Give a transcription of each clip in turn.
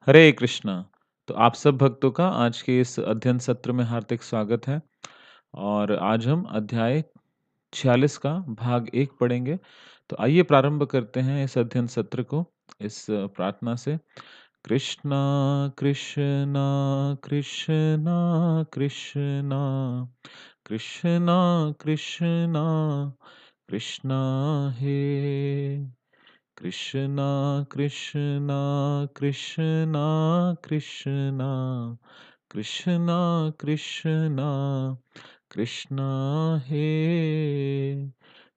हरे कृष्णा। तो आप सब भक्तों का आज के इस अध्ययन सत्र में हार्दिक स्वागत है। और आज हम अध्याय 46 का भाग 1 पढ़ेंगे। तो आइए प्रारंभ करते हैं इस अध्ययन सत्र को इस प्रार्थना से। कृष्णा कृष्णा कृष्णा कृष्णा कृष्णा कृष्णा कृष्णा हे कृष्णा कृष्णा कृष्णा कृष्णा कृष्णा कृष्णा कृष्णा हे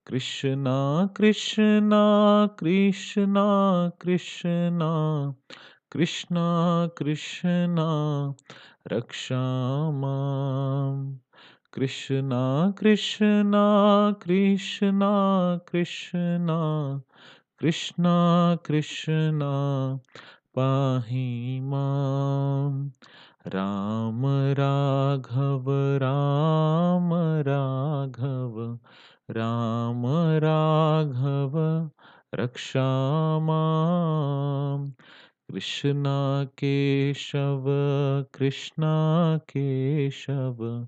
कृष्णा कृष्णा कृष्णा कृष्णा कृष्णा कृष्णा रक्षा माम् कृष्णा कृष्णा कृष्णा कृष्णा कृष्णा कृष्णा पाहि माम् राम राघव राम राघव राम राघव रक्षा माम् कृष्णा केशव कृष्णा केशव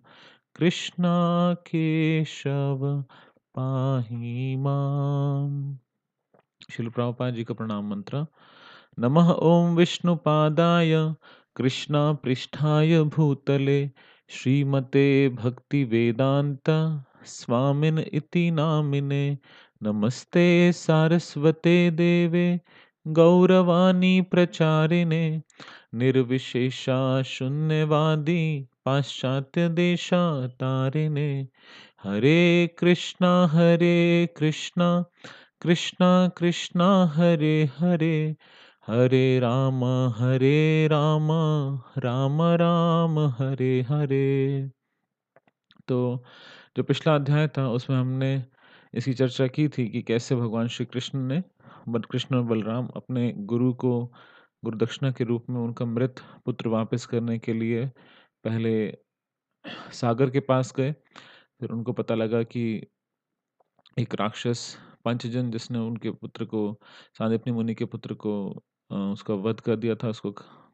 कृष्णा केशव पाहि माम्। शिल प्रभुपाद जी का प्रणाम मंत्र। नमः ओम विष्णुपादाय कृष्णा पृष्ठाय भूतले श्रीमते भक्ति वेदांत स्वामिन इति नामिने। नमस्ते सारस्वते देवे गौरवाणी प्रचारिणे निर्विशेषा शून्यवादी पाश्चात्य देशातारिणे। हरे कृष्णा कृष्णा कृष्णा हरे हरे हरे राम राम राम राम हरे हरे। तो जो पिछला अध्याय था उसमें हमने इसकी चर्चा की थी कि कैसे भगवान श्री कृष्ण ने कृष्ण और बलराम अपने गुरु को गुरु दक्षिणा के रूप में उनका मृत पुत्र वापस करने के लिए पहले सागर के पास गए। फिर उनको पता लगा कि एक राक्षस पंचजन जिसने उनके पुत्र को सांदीपनि मुनि के पुत्र को उसका वध कर दिया था, उसको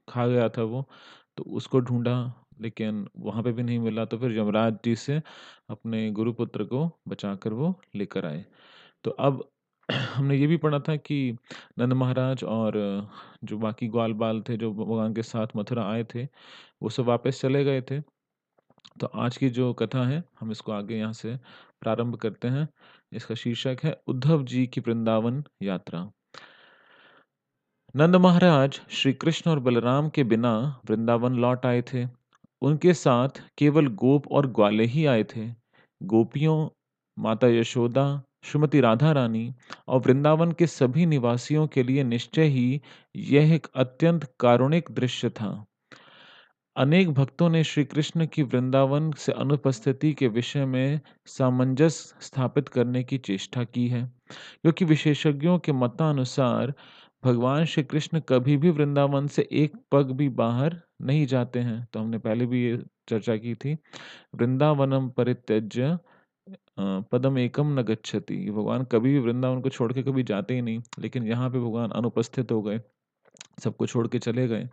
खा गया था वो। तो उसको ढूँढा लेकिन वहाँ पे भी नहीं मिला, तो फिर यमराज जी से अपने गुरुपुत्र को बचाकर वो लेकर आए। तो अब हमने ये भी पढ़ा था कि नंद महाराज और जो बाकी ग्वाल-बाल थे जो भगवान के साथ मथुरा आए थे, वो सब वापस चले गए थे। तो आज की जो कथा है हम इसको आगे यहाँ से प्रारंभ करते हैं। इसका शीर्षक है उद्धव जी की वृंदावन यात्रा। नंद महाराज श्री कृष्ण और बलराम के बिना वृंदावन लौट आए थे। उनके साथ केवल गोप और ग्वाले ही आए थे। गोपियों, माता यशोदा, श्रीमती राधा रानी और वृंदावन के सभी निवासियों के लिए निश्चय ही यह एक अत्यंत कारुणिक दृश्य था। अनेक भक्तों ने श्री कृष्ण की वृंदावन से अनुपस्थिति के विषय में सामंजस्य स्थापित करने की चेष्टा की है, क्योंकि विशेषज्ञों के मतानुसार भगवान श्री कृष्ण कभी भी वृंदावन से एक पग भी बाहर नहीं जाते हैं। तो हमने पहले भी ये चर्चा की थी। वृंदावनम परित्यज्य पदम एकम न गच्छति। भगवान कभी भी वृंदावन को छोड़ के कभी जाते ही नहीं, लेकिन यहाँ पे भगवान अनुपस्थित हो गए, सबको छोड़ के चले गए।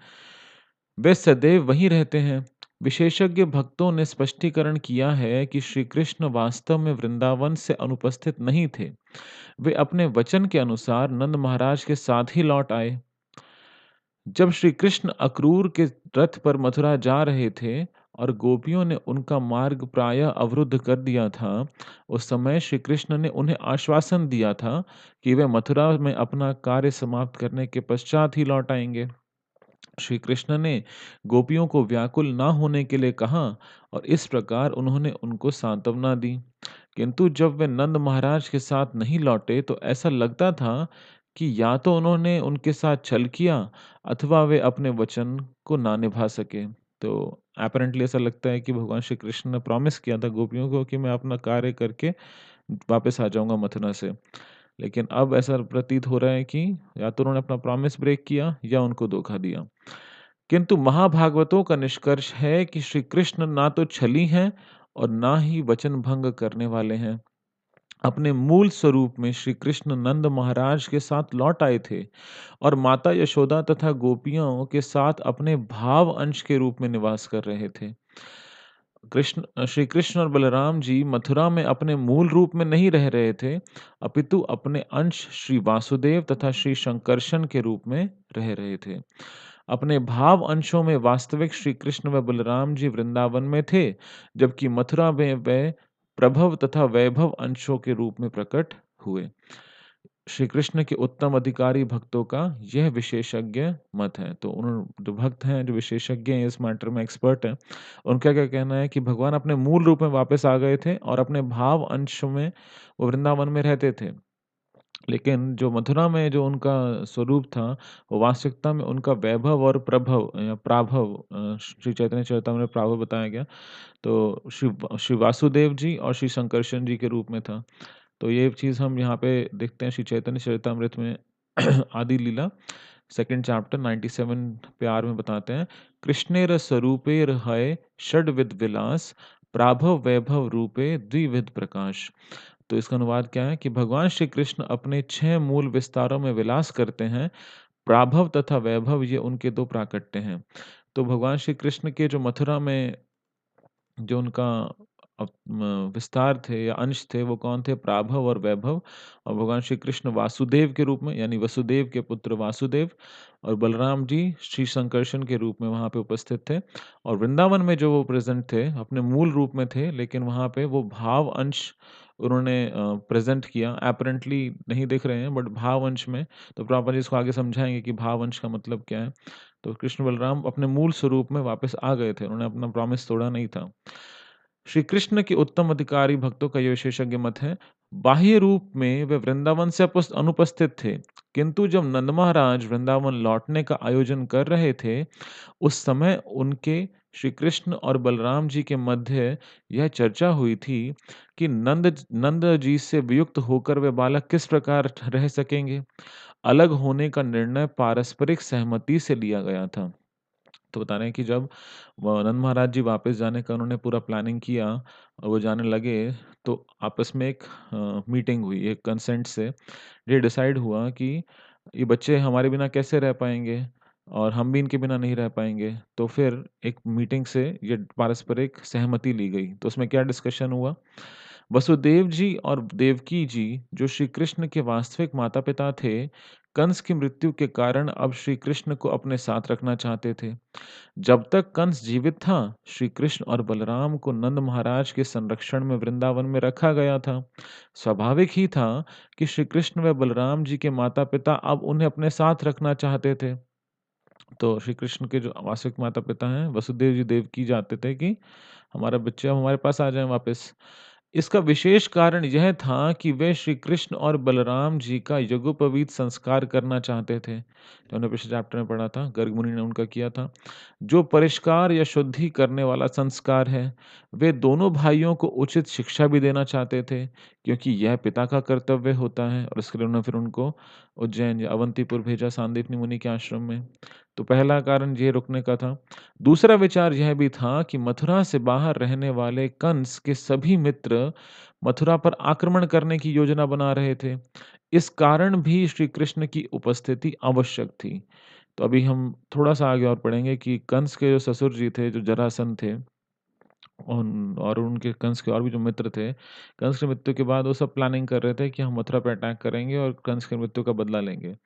वे सदैव वहीं रहते हैं। विशेषज्ञ भक्तों ने स्पष्टीकरण किया है कि श्री कृष्ण वास्तव में वृंदावन से अनुपस्थित नहीं थे। वे अपने वचन के अनुसार नंद महाराज के साथ ही लौट आए। जब श्री कृष्ण अक्रूर के रथ पर मथुरा जा रहे थे और गोपियों ने उनका मार्ग प्रायः अवरुद्ध कर दिया था, उस समय श्री कृष्ण ने उन्हें आश्वासन दिया था कि वे मथुरा में अपना कार्य समाप्त करने के पश्चात ही लौट आएंगे। श्री कृष्ण ने गोपियों को व्याकुल ना होने के लिए कहा और इस प्रकार उन्होंने उनको सांत्वना दी। किंतु जब वे नंद महाराज के साथ नहीं लौटे तो ऐसा लगता था कि या तो उन्होंने उनके साथ छल किया अथवा वे अपने वचन को ना निभा सके। तो अपैरेंटली ऐसा लगता है कि भगवान श्री कृष्ण ने प्रॉमिस किया था गोपियों को कि मैं अपना कार्य करके वापस आ जाऊंगा मथुरा से। लेकिन अब ऐसा प्रतीत हो रहा है कि या तो उन्होंने अपना प्रॉमिस ब्रेक किया या उनको धोखा दिया। किंतु महाभागवतों का निष्कर्ष है कि श्री कृष्ण ना तो छली हैं और ना ही वचन भंग करने वाले हैं। अपने मूल स्वरूप में श्री कृष्ण नंद महाराज के साथ लौट आए थे और माता यशोदा तथा गोपियों के साथ अपने भाव अंश के रूप में निवास कर रहे थे। श्री कृष्ण और बलराम जी मथुरा में अपने मूल रूप में नहीं रह रहे थे, अपितु अपने अंश श्री वासुदेव तथा श्री शंकरशन के रूप में रह रहे थे। अपने भाव अंशों में वास्तविक श्री कृष्ण व बलराम जी वृंदावन में थे, जबकि मथुरा में वे प्रभव तथा वैभव अंशों के रूप में प्रकट हुए। श्री कृष्ण के उत्तम अधिकारी भक्तों का यह विशेषज्ञ मत है। तो उन जो भक्त हैं, जो विशेषज्ञ हैं, इस मैटर में एक्सपर्ट हैं, उनका क्या कहना है कि भगवान अपने मूल रूप में वापस आ गए थे और अपने भाव अंश में वो वृंदावन में रहते थे। लेकिन जो मथुरा में जो उनका स्वरूप था, वो वास्तविकता में उनका वैभव और प्रभव या प्राभव श्री चैतन्य चरितामृत में प्राभव बताया गया, तो श्री वासुदेव जी और श्री संकर्षण जी के रूप में था। तो ये चीज़ हम यहाँ पे देखते हैं श्री चैतन्य चरितामृत में आदि लीला 2nd चैप्टर 97 प्यार में बताते हैं, कृष्णेर स्वरूपेर हय षड्विध विलास प्राभव वैभव रूपे द्विविध प्रकाश। तो इसका अनुवाद क्या है कि भगवान श्री कृष्ण अपने 6 मूल विस्तारों में विलास करते हैं, प्राभव तथा वैभव ये उनके 2 प्राकट्य हैं। तो भगवान श्री कृष्ण के जो मथुरा में जो उनका विस्तार थे या अंश थे, वो कौन थे? प्राभव और वैभव। और भगवान श्री कृष्ण वासुदेव के रूप में, यानी वसुदेव के पुत्र वासुदेव, और बलराम जी श्री संकर्षण के रूप में वहाँ पे उपस्थित थे। और वृंदावन में जो वो प्रेज़ेंट थे, अपने मूल रूप में थे, लेकिन वहाँ पे वो भाव अंश उन्होंने प्रेज़ेंट किया। अपैरेंटली नहीं दिख रहे हैं, बट भाव अंश में। तो प्रभुपाद जी इसको आगे समझाएँगे कि भाव अंश का मतलब क्या है। तो कृष्ण बलराम अपने मूल स्वरूप में वापस आ गए थे, उन्होंने अपना प्रॉमिस तोड़ा नहीं था। श्री कृष्ण के उत्तम अधिकारी भक्तों का ये विशेषज्ञ मत है, बाह्य रूप में वे वृंदावन से अनुपस्थित थे, किंतु जब नंद महाराज वृंदावन लौटने का आयोजन कर रहे थे, उस समय उनके श्री कृष्ण और बलराम जी के मध्य यह चर्चा हुई थी कि नंद जी से वियुक्त होकर वे बालक किस प्रकार रह सकेंगे। अलग होने का निर्णय पारस्परिक सहमति से लिया गया था। तो बता रहे हैं कि जब नंद महाराज जी वापस जाने का उन्होंने पूरा प्लानिंग किया और वो जाने लगे, तो आपस में एक मीटिंग हुई, एक कंसेंट से ये डिसाइड हुआ कि ये बच्चे हमारे बिना कैसे रह पाएँगे और हम भी इनके बिना नहीं रह पाएँगे। तो फिर एक मीटिंग से ये पारस्परिक सहमति ली गई। तो उसमें क्या डिस्कशन हुआ? वसुदेव जी और देवकी जी, जो श्री कृष्ण के वास्तविक माता-पिता थे, कंस की मृत्यु के कारण अब श्री कृष्ण को अपने साथ रखना चाहते थे। जब तक कंस जीवित था, श्री कृष्ण और बलराम को नंद महाराज के संरक्षण में वृंदावन में रखा गया था। स्वाभाविक ही था कि श्री कृष्ण व बलराम जी के माता-पिता अब उन्हें अपने साथ रखना चाहते थे। तो श्री कृष्ण के जो वास्तविक माता-पिता हैं, वसुदेव जी, देवकी चाहते थे कि हमारा बच्चे अब हमारे पास आ जाएँ वापस। इसका विशेष कारण यह था कि वे श्री कृष्ण और बलराम जी का यज्ञोपवीत संस्कार करना चाहते थे। जो हमने पिछले चैप्टर में पढ़ा था, गर्ग मुनि ने उनका किया था। जो परिष्कार या शुद्धि करने वाला संस्कार है, वे दोनों भाइयों को उचित शिक्षा भी देना चाहते थे, क्योंकि यह पिता का कर्तव्य होता है और इसके लिए उन्होंने फिर उनको उज्जैन या अवंतीपुर भेजा सांदीपनि मुनि के आश्रम में। तो पहला कारण ये रुकने का था। दूसरा विचार यह भी था कि मथुरा से बाहर रहने वाले कंस के सभी मित्र मथुरा पर आक्रमण करने की योजना बना रहे थे। इस कारण भी श्री कृष्ण की उपस्थिति आवश्यक थी। तो अभी हम थोड़ा-सा आगे और पढ़ेंगे कि कंस के जो ससुर जी थे, जो जरासंध थे, उन और उनके कंस के और भी जो मित्र थे, कंस की मृत्यु के बाद वो सब प्लानिंग कर रहे थे कि हम मथुरा पे अटैक करेंगे और कंस की मृत्यु का बदला लेंगे।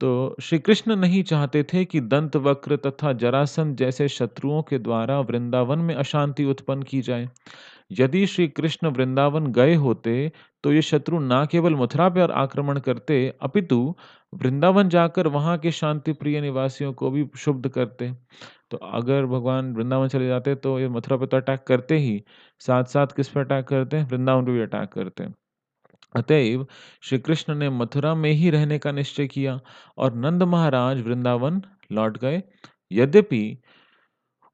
तो श्री कृष्ण नहीं चाहते थे कि दंतवक्र तथा जरासंध जैसे शत्रुओं के द्वारा वृंदावन में अशांति उत्पन्न की जाए। यदि श्री कृष्ण वृंदावन गए होते, तो ये शत्रु ना केवल मथुरा पर आक्रमण करते, अपितु वृंदावन जाकर वहां के शांति प्रिय निवासियों को भी क्षुब्ध करते। तो अगर भगवान वृंदावन चले जाते, तो ये मथुरा पे तो अटैक करते ही, साथ-साथ किस पे अटैक करते हैं? वृंदावन पे भी अटैक करते हैं। अतएव श्री कृष्ण ने मथुरा में ही रहने का निश्चय किया और नंद महाराज वृंदावन लौट गए। यद्यपि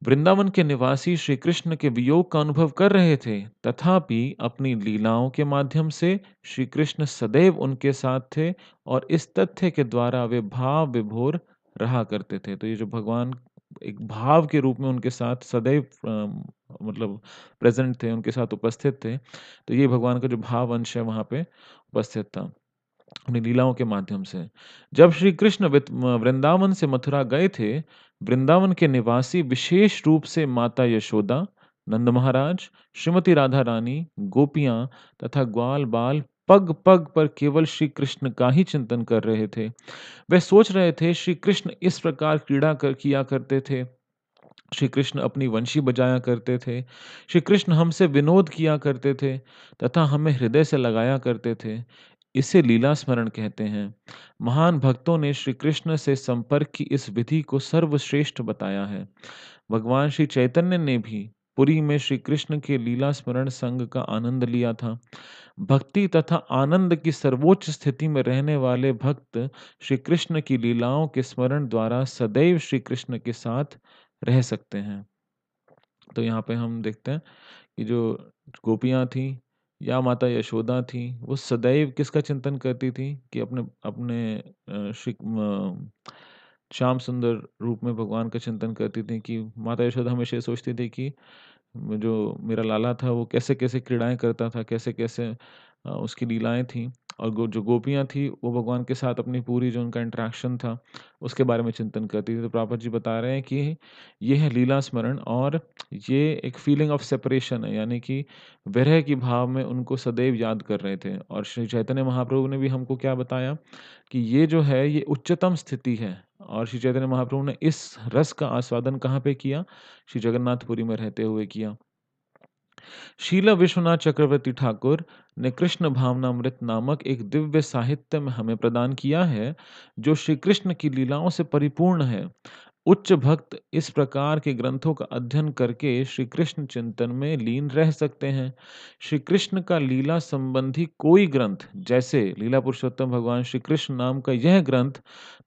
वृंदावन के निवासी श्री कृष्ण के वियोग का अनुभव कर रहे थे, तथापि अपनी लीलाओं के माध्यम से श्री कृष्ण सदैव उनके साथ थे और इस तथ्य के द्वारा वे भाव विभोर रहा करते थे। तो ये जो भगवान एक भाव के रूप में उनके साथ सदैव मतलब प्रेज़ेंट थे, उनके साथ उपस्थित थे। तो ये भगवान का जो भाव अंश है वहाँ पे उपस्थित था, अपनी लीलाओं के माध्यम से। जब श्री कृष्ण वृंदावन से मथुरा गए थे, वृंदावन के निवासी विशेष रूप से माता यशोदा, नंद महाराज, श्रीमती राधा रानी, गोपियाँ तथा ग्वाल-बाल पग-पग पर केवल श्री कृष्ण का ही चिंतन कर रहे थे। वे सोच रहे थे श्री कृष्ण इस प्रकार क्रीड़ा कर किया करते थे, श्री कृष्ण अपनी वंशी बजाया करते थे, श्री कृष्ण हमसे विनोद किया करते थे तथा हमें हृदय से लगाया करते थे। इसे लीला स्मरण कहते हैं। महान भक्तों ने श्री कृष्ण से संपर्क की इस विधि को सर्वश्रेष्ठ बताया है। भगवान श्री चैतन्य ने भी पुरी में श्री कृष्ण के लीला स्मरण संग का आनंद लिया था। भक्ति तथा आनंद की सर्वोच्च स्थिति में रहने वाले भक्त श्री कृष्ण की लीलाओं के स्मरण द्वारा सदैव श्री कृष्ण के साथ रह सकते हैं। तो यहाँ पे हम देखते हैं कि जो गोपियाँ थीं या माता यशोदा थीं, वो सदैव किसका चिंतन करती थीं कि अपने अपने श्याम सुंदर रूप में भगवान का चिंतन करती थीं कि माता यशोदा हमेशा ये सोचती थी कि जो मेरा लाला था वो कैसे-कैसे क्रीड़ाएँ करता था, कैसे-कैसे उसकी लीलाएँ थीं और जो गोपियाँ थीं वो भगवान के साथ अपनी पूरी जो उनका इंटरैक्शन था, उसके बारे में चिंतन करती थी। तो प्रभुपाद जी बता रहे हैं कि ये है लीला स्मरण और ये एक फीलिंग ऑफ सेपरेशन है, यानी कि विरह की भाव में उनको सदैव याद कर रहे थे। और श्री चैतन्य महाप्रभु ने भी हमको क्या बताया कि ये जो है ये उच्चतम स्थिति है और श्री चैतन्य महाप्रभु ने इस रस का आस्वादन कहाँ पे किया? श्री जगन्नाथपुरी में रहते हुए किया। शीला विश्वनाथ चक्रवर्ती ठाकुर ने कृष्ण भावनामृत नामक एक दिव्य साहित्य में हमें प्रदान किया है, जो श्री कृष्ण की लीलाओं से परिपूर्ण है। उच्च भक्त इस प्रकार के ग्रंथों का अध्ययन करके श्री कृष्ण चिंतन में लीन रह सकते हैं। श्री कृष्ण का लीला संबंधी कोई ग्रंथ, जैसे लीला पुरुषोत्तम भगवान श्री कृष्ण नाम का यह ग्रंथ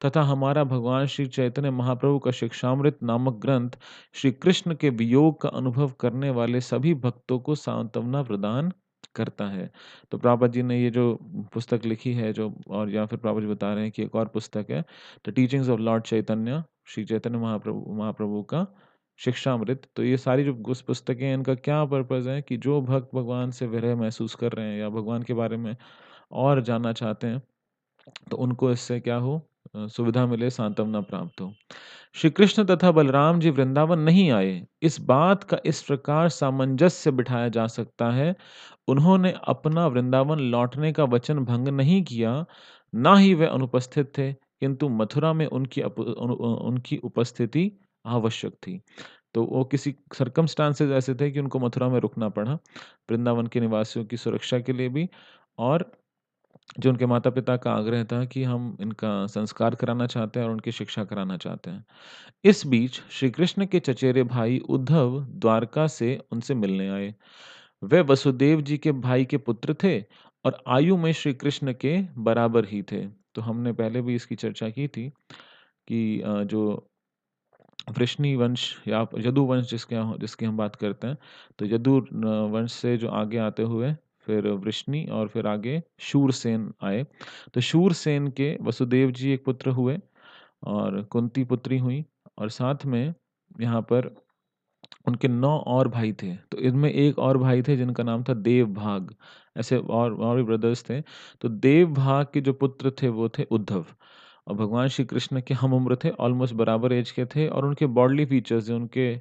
तथा हमारा भगवान श्री चैतन्य महाप्रभु का शिक्षामृत नामक ग्रंथ, श्री कृष्ण के वियोग का अनुभव करने वाले सभी भक्तों को सांत्वना प्रदान करता है। तो प्रभुपाद जी ने ये जो पुस्तक लिखी है जो और या फिर प्रभुपाद जी बता रहे हैं कि एक और पुस्तक है, द टीचिंग्स ऑफ लॉर्ड चैतन्य, श्री चैतन्य महाप्रभु महाप्रभु का शिक्षामृत। तो ये सारी जो उस पुस्तकें हैं, इनका क्या पर्पज़ है कि जो भक्त भगवान से विरह महसूस कर रहे हैं या भगवान के बारे में और जानना चाहते हैं, तो उनको इससे क्या हो सुविधा मिले, सांत्वना प्राप्त हो। श्री कृष्ण तथा बलराम जी वृंदावन नहीं आए, इस बात का इस प्रकार सामंजस्य बिठाया जा सकता है, उन्होंने अपना वृंदावन लौटने का वचन भंग नहीं किया, ना ही वे अनुपस्थित थे, किंतु मथुरा में उनकी उपस्थिति आवश्यक थी। तो वो किसी सर्कमस्टांसेस ऐसे थे कि उनको मथुरा में रुकना पड़ा, वृंदावन के निवासियों की सुरक्षा के लिए भी और जो उनके माता-पिता का आग्रह था कि हम इनका संस्कार कराना चाहते हैं और उनकी शिक्षा कराना चाहते हैं। इस बीच श्री कृष्ण के चचेरे भाई उद्धव द्वारका से उनसे मिलने आए। वे वसुदेव जी के भाई के पुत्र थे और आयु में श्री कृष्ण के बराबर ही थे। तो हमने पहले भी इसकी चर्चा की थी कि जो वृष्णि वंश या यदु वंश जिसकी हम बात करते हैं, तो यदु वंश से जो आगे आते हुए फिर वृष्णि और फिर आगे शूरसेन आए। तो शूरसेन के वसुदेव जी एक पुत्र हुए और कुंती पुत्री हुई और साथ में यहाँ पर उनके 9 और भाई थे। तो इनमें एक और भाई थे जिनका नाम था देवभाग। ऐसे और भी ब्रदर्स थे। तो देवभाग के जो पुत्र थे वो थे उद्धव और भगवान श्री कृष्ण के हम उम्र थे, ऑलमोस्ट बराबर ऐज के थे और उनके बॉडीली फीचर्स जो उनके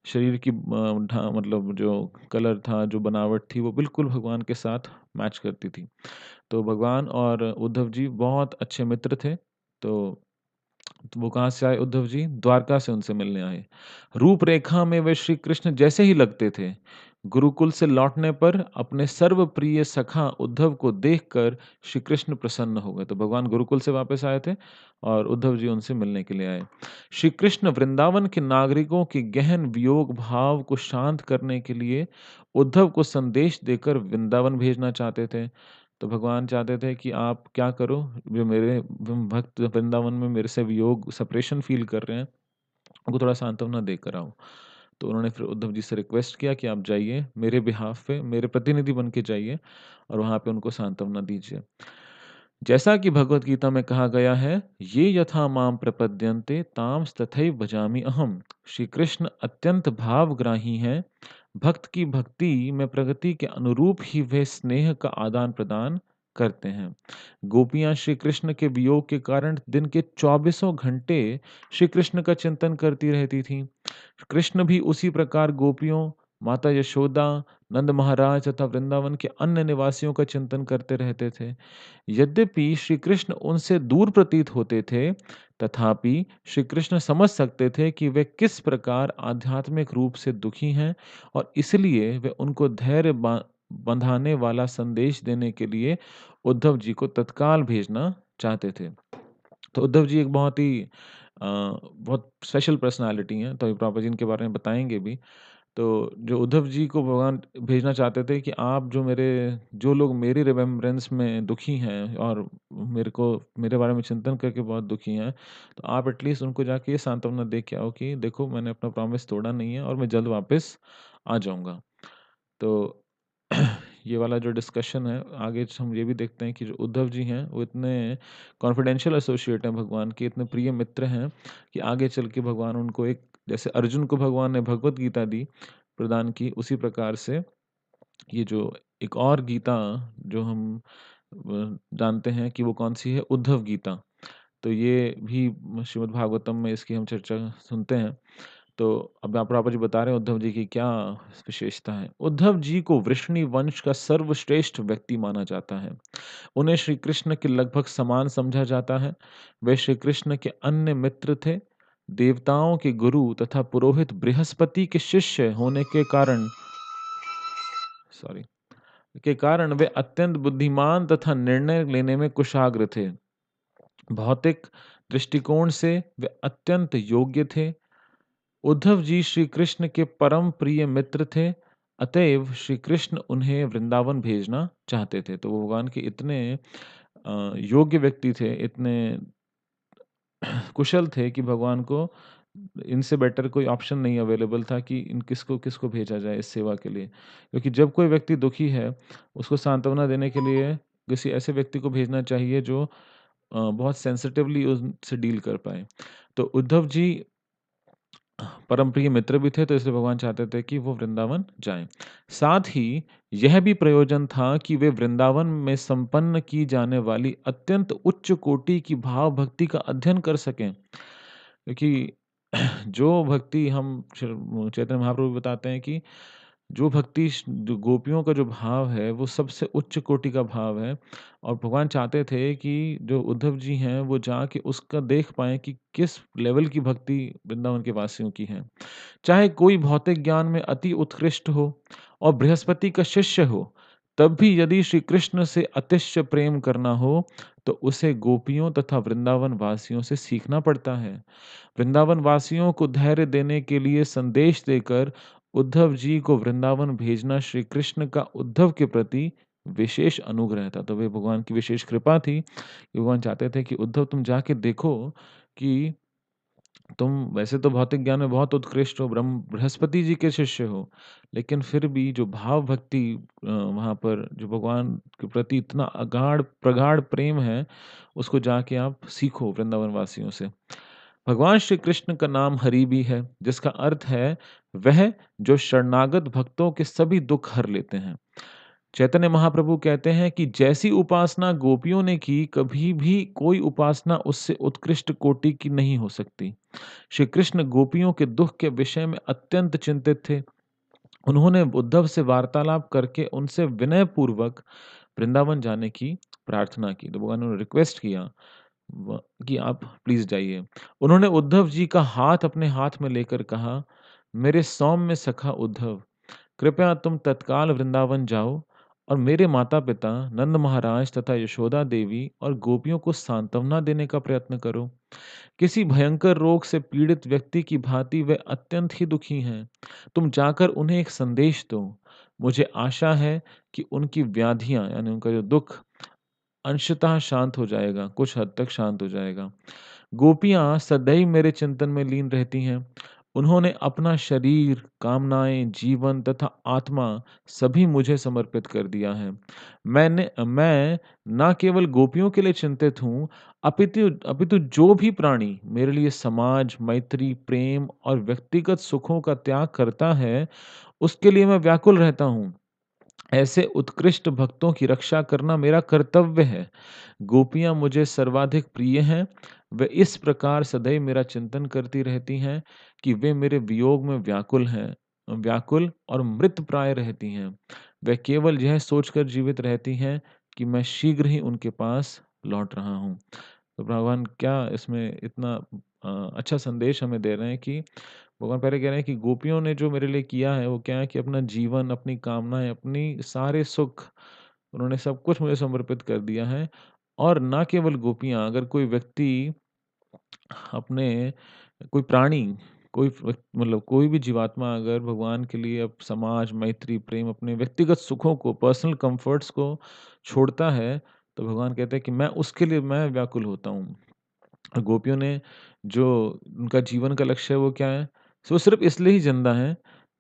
शरीर की मतलब जो कलर था, जो बनावट थी, वो बिल्कुल भगवान के साथ मैच करती थी। तो भगवान और उद्धव जी बहुत अच्छे मित्र थे। तो वो कहाँ से आए उद्धव जी? द्वारका से उनसे मिलने आए। रूपरेखा में वे श्री कृष्ण जैसे ही लगते थे। गुरुकुल से लौटने पर अपने सर्वप्रिय सखा उद्धव को देखकर श्री कृष्ण प्रसन्न हो गए। तो भगवान गुरुकुल से वापस आए थे और उद्धव जी उनसे मिलने के लिए आए। श्री कृष्ण वृंदावन के नागरिकों के गहन वियोग भाव को शांत करने के लिए उद्धव को संदेश देकर वृंदावन भेजना चाहते थे। तो भगवान चाहते थे कि आप क्या करो, जो मेरे भक्त वृंदावन में मेरे से वियोग सेपरेशन फ़ील कर रहे हैं, उनको थोड़ा सांत्वना देकर आओ। तो उन्होंने फिर उद्धव जी से रिक्वेस्ट किया कि आप जाइए, मेरे बिहाफ़ पे मेरे प्रतिनिधि बन के जाइए और वहाँ पे उनको सांत्वना दीजिए। जैसा कि भगवत गीता में कहा गया है, ये यथा माम प्रपद्यन्ते तांस तथैव भजामि अहम। श्री कृष्ण अत्यंत भावग्राही हैं। भक्त की भक्ति में प्रगति के अनुरूप ही वे स्नेह का आदान प्रदान करते हैं। गोपियां श्री कृष्ण के वियोग के कारण दिन के चौबीसों घंटे श्री कृष्ण का चिंतन करती रहती थीं। कृष्ण भी उसी प्रकार गोपियों, माता यशोदा, नंद महाराज तथा वृंदावन के अन्य निवासियों का चिंतन करते रहते थे। यद्यपि श्री कृष्ण उनसे दूर प्रतीत होते थे, तथापि श्री कृष्ण समझ सकते थे कि वे किस प्रकार आध्यात्मिक रूप से दुखी हैं और इसलिए वे उनको धैर्य बंधाने वाला संदेश देने के लिए उद्धव जी को तत्काल भेजना चाहते थे। तो उद्धव जी एक बहुत स्पेशल पर्सनैलिटी हैं, तो अभी प्रभुपाद जी इनके बारे में बताएँगे भी। तो जो उद्धव जी को भगवान भेजना चाहते थे कि आप जो लोग मेरी रिमेम्बरेंस में दुखी हैं और मेरे बारे में चिंतन करके बहुत दुखी हैं, तो आप एटलीस्ट उनको जाके ये सांत्वना दे के आओ कि देखो मैंने अपना प्रॉमिस तोड़ा नहीं है और मैं जल्द वापस आ जाऊँगा। तो ये वाला जो डिस्कशन है, आगे हम ये भी देखते हैं कि जो उद्धव जी हैं, वो इतने कॉन्फिडेंशियल एसोसिएट हैं भगवान के, इतने प्रिय मित्र हैं कि आगे चल के भगवान उनको एक जैसे अर्जुन को भगवान ने भगवत गीता दी प्रदान की, उसी प्रकार से ये जो एक और गीता जो हम जानते हैं कि वो कौन-सी है, उद्धव गीता। तो ये भी श्रीमद् भागवतम में इसकी हम चर्चा सुनते हैं। तो अब आप प्रभुपाद जी बता रहे हैं उद्धव जी की क्या विशेषता है। उद्धव जी को वृष्णि वंश का सर्वश्रेष्ठ व्यक्ति माना जाता है। उन्हें श्री कृष्ण के लगभग समान समझा जाता है। वे श्री कृष्ण के अन्य मित्र थे। देवताओं के गुरु तथा पुरोहित बृहस्पति के शिष्य होने सॉरी के कारण वे अत्यंत बुद्धिमान तथा निर्णय लेने में कुशाग्र थे। भौतिक दृष्टिकोण से वे अत्यंत योग्य थे। उद्धव जी श्री कृष्ण के परम प्रिय मित्र थे, अतएव श्री कृष्ण उन्हें वृंदावन भेजना चाहते थे। तो वो भगवान के इतने योग्य व्यक्ति थे, इतने कुशल थे कि भगवान को इनसे बेटर कोई ऑप्शन नहीं अवेलेबल था कि इन किसको किसको भेजा जाए इस सेवा के लिए। क्योंकि जब कोई व्यक्ति दुखी है, उसको सांत्वना देने के लिए किसी ऐसे व्यक्ति को भेजना चाहिए जो बहुत सेंसिटिवली उनसे डील कर पाए। तो उद्धव जी परम प्रिय मित्र भी थे, तो इसलिए भगवान चाहते थे कि वो वृंदावन जाएँ। साथ ही यह भी प्रयोजन था कि वे वृंदावन में संपन्न की जाने वाली अत्यंत उच्च कोटि की भाव भक्ति का अध्ययन कर सकें। क्योंकि जो भक्ति हम चैतन्य महाप्रभु बताते हैं कि जो भक्ति जो गोपियों का जो भाव है, वो सबसे उच्च कोटि का भाव है और भगवान चाहते थे कि जो उद्धव जी हैं, वो जाके उसका देख पाएँ कि किस लेवल की भक्ति वृंदावन के वासियों की है। चाहे कोई भौतिक ज्ञान में अति उत्कृष्ट हो और बृहस्पति का शिष्य हो, तब भी यदि श्री कृष्ण से अतिशय प्रेम करना हो, तो उसे गोपियों तथा वृंदावन वासियों से सीखना पड़ता है। वृंदावन वासियों को धैर्य देने के लिए संदेश देकर उद्धव जी को वृंदावन भेजना श्री कृष्ण का उद्धव के प्रति विशेष अनुग्रह था। तो वे भगवान की विशेष कृपा थी कि भगवान चाहते थे कि उद्धव तुम जाके देखो कि तुम वैसे तो भौतिक ज्ञान में बहुत उत्कृष्ट हो, ब्रह्म बृहस्पति जी के शिष्य हो, लेकिन फिर भी जो भाव भक्ति वहाँ पर जो भगवान के प्रति इतना प्रगाढ़ प्रेम है, उसको जाके आप सीखो वृंदावन वासियों से। भगवान श्री कृष्ण का नाम हरि भी है, जिसका अर्थ है वह जो शरणागत भक्तों के सभी दुख हर लेते हैं। चैतन्य महाप्रभु कहते हैं कि जैसी उपासना गोपियों ने की, कभी भी कोई उपासना उससे उत्कृष्ट कोटि की नहीं हो सकती। श्री कृष्ण गोपियों के दुख के विषय में अत्यंत चिंतित थे। उन्होंने उद्धव से वार्तालाप करके उनसे विनय पूर्वक वृंदावन जाने की प्रार्थना की। तो भगवान ने रिक्वेस्ट किया कि आप प्लीज जाइए। उन्होंने उद्धव जी का हाथ अपने हाथ में लेकर कहा, मेरे सौम्य सखा उद्धव, कृपया तुम तत्काल वृंदावन जाओ और मेरे माता-पिता नंद महाराज तथा यशोदा देवी और गोपियों को सांत्वना देने का प्रयत्न करो। किसी भयंकर रोग से पीड़ित व्यक्ति की भांति वे अत्यंत ही दुखी हैं। तुम जाकर उन्हें एक संदेश दो। मुझे आशा है कि उनकी व्याधियां यानी उनका जो दुख अंशतः शांत हो जाएगा, कुछ हद तक शांत हो जाएगा। गोपियाँ सदैव मेरे चिंतन में लीन रहती हैं। उन्होंने अपना शरीर, कामनाएँ, जीवन तथा आत्मा सभी मुझे समर्पित कर दिया है। मैं ना केवल गोपियों के लिए चिंतित हूँ, अपितु जो भी प्राणी मेरे लिए समाज, मैत्री, प्रेम और व्यक्तिगत सुखों का त्याग करता है, उसके लिए मैं व्याकुल रहता हूँ। ऐसे उत्कृष्ट भक्तों की रक्षा करना मेरा कर्तव्य है। गोपियाँ मुझे सर्वाधिक प्रिय हैं। वे इस प्रकार सदैव मेरा चिंतन करती रहती हैं कि वे मेरे वियोग में व्याकुल और मृतप्राय रहती हैं। वे केवल यह सोचकर जीवित रहती हैं कि मैं शीघ्र ही उनके पास लौट रहा हूँ। तो भगवान क्या इसमें इतना अच्छा संदेश हमें दे रहे हैं कि भगवान पहले कह रहे हैं कि गोपियों ने जो मेरे लिए किया है, वो क्या है कि अपना जीवन, अपनी कामनाएँ, अपनी सारे सुख, उन्होंने सब कुछ मुझे समर्पित कर दिया है। और ना केवल गोपियाँ, अगर कोई व्यक्ति अपने कोई प्राणी, मतलब कोई भी जीवात्मा अगर भगवान के लिए अब समाज, मैत्री, प्रेम, अपने व्यक्तिगत सुखों को, पर्सनल कम्फर्ट्स को छोड़ता है, तो भगवान कहते हैं कि मैं व्याकुल होता हूँ। और गोपियों ने जो उनका जीवन का लक्ष्य है वो क्या है? वो सिर्फ़ इसलिए ही ज़िंदा हैं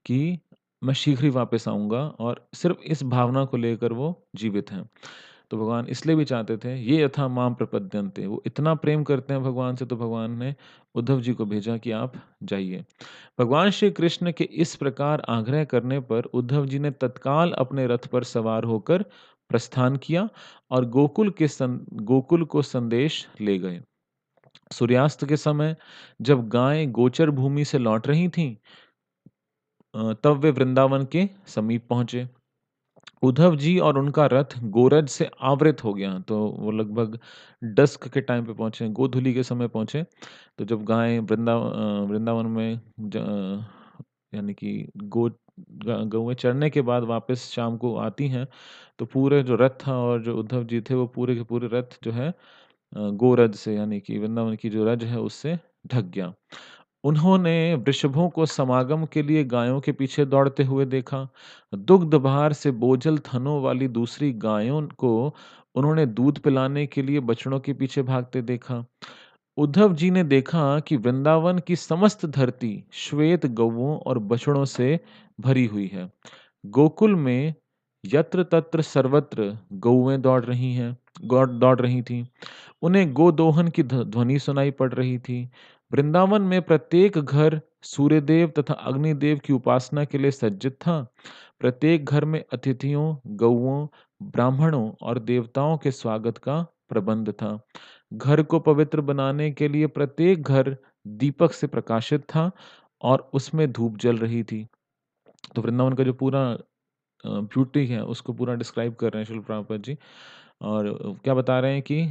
कि मैं शीघ्र ही वापस आऊँगा, और सिर्फ़ इस भावना को लेकर वो जीवित हैं। तो भगवान इसलिए भी चाहते थे, ये यथा माम प्रपद्यन्ते, वो इतना प्रेम करते हैं भगवान से, तो भगवान ने उद्धव जी को भेजा कि आप जाइए। भगवान श्री कृष्ण के इस प्रकार आग्रह करने पर उद्धव जी ने तत्काल अपने रथ पर सवार होकर प्रस्थान किया और गोकुल को संदेश ले गए। सूर्यास्त के समय जब गायें गोचर भूमि से लौट रही थीं, तब वे वृंदावन के समीप पहुंचे। उद्धव जी और उनका रथ गोरज से आवृत हो गया, तो वो लगभग डस्क के टाइम पे पहुंचे, गोधूली के समय पहुंचे। तो जब गायें वृंदावन में यानी कि गौएं चरने के बाद वापस शाम को आती हैं, तो पूरे जो रथ था और जो उद्धव जी थे, वो पूरे के पूरे रथ जो है गोरज से, यानी कि वृंदावन की जो रज है उससे ढक गया। उन्होंने वृषभों को समागम के लिए गायों के पीछे दौड़ते हुए देखा। दुग्ध भार से बोझल थनों वाली दूसरी गायों को उन्होंने दूध पिलाने के लिए बछड़ों के पीछे भागते देखा। उद्धव जी ने देखा कि वृंदावन की समस्त धरती श्वेत गौओं और बछड़ों से भरी हुई है। गोकुल में यत्र तत्र सर्वत्र गौएं दौड़ रही थीं। उन्हें गोदोहन की ध्वनि सुनाई पड़ रही थी। वृंदावन में प्रत्येक घर सूर्यदेव तथा अग्निदेव की उपासना के लिए सज्जित था। प्रत्येक घर में अतिथियों, गौओं, ब्राह्मणों और देवताओं के स्वागत का प्रबंध था। घर को पवित्र बनाने के लिए प्रत्येक घर दीपक से प्रकाशित था और उसमें धूप जल रही थी। तो वृंदावन का जो पूरा ब्यूटी है उसको पूरा डिस्क्राइब कर रहे हैं शिल प्रभुपाद जी। और क्या बता रहे हैं कि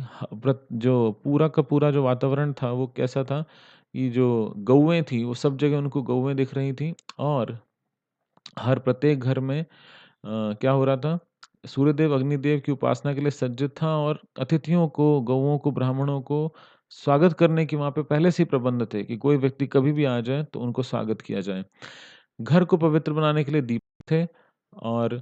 जो पूरा का पूरा जो वातावरण था वो कैसा था कि जो गौएं थी वो सब जगह उनको गौएं दिख रही थी, और हर प्रत्येक घर में क्या हो रहा था, सूर्यदेव अग्निदेव की उपासना के लिए सज्जित था, और अतिथियों को, गौओं को, ब्राह्मणों को स्वागत करने की वहां पे पहले से ही प्रबंध थे कि कोई व्यक्ति कभी भी आ जाए तो उनको स्वागत किया जाए। घर को पवित्र बनाने के लिए दीप थे, और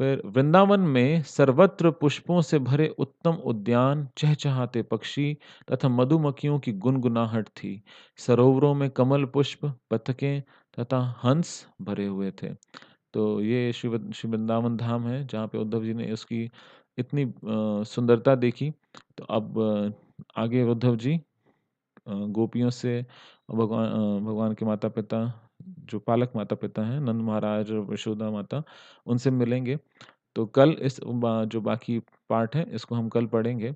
फिर वृंदावन में सर्वत्र पुष्पों से भरे उत्तम उद्यान, चहचहाते पक्षी तथा मधुमक्खियों की गुनगुनाहट थी। सरोवरों में कमल पुष्प, बतखें तथा हंस भरे हुए थे। तो ये श्री वृंदावन धाम है जहाँ पे उद्धव जी ने उसकी इतनी सुंदरता देखी। तो अब आगे उद्धव जी गोपियों से भगवान के माता-पिता, जो पालक माता-पिता हैं, नंद महाराज और यशोदा माता, उनसे मिलेंगे। तो कल जो बाकी पार्ट है, इसको हम कल पढ़ेंगे।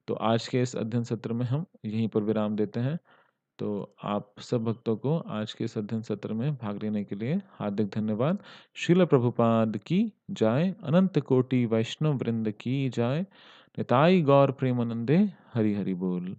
तो आज के इस अध्ययन सत्र में हम यहीं पर विराम देते हैं। तो आप सब भक्तों को आज के इस अध्ययन सत्र में भाग लेने के लिए हार्दिक धन्यवाद। श्रील प्रभुपाद की जय, अनंत कोटि वैष्णव वृंद की जय, निताई गौर प्रेमानंदे, हरि हरि बोल।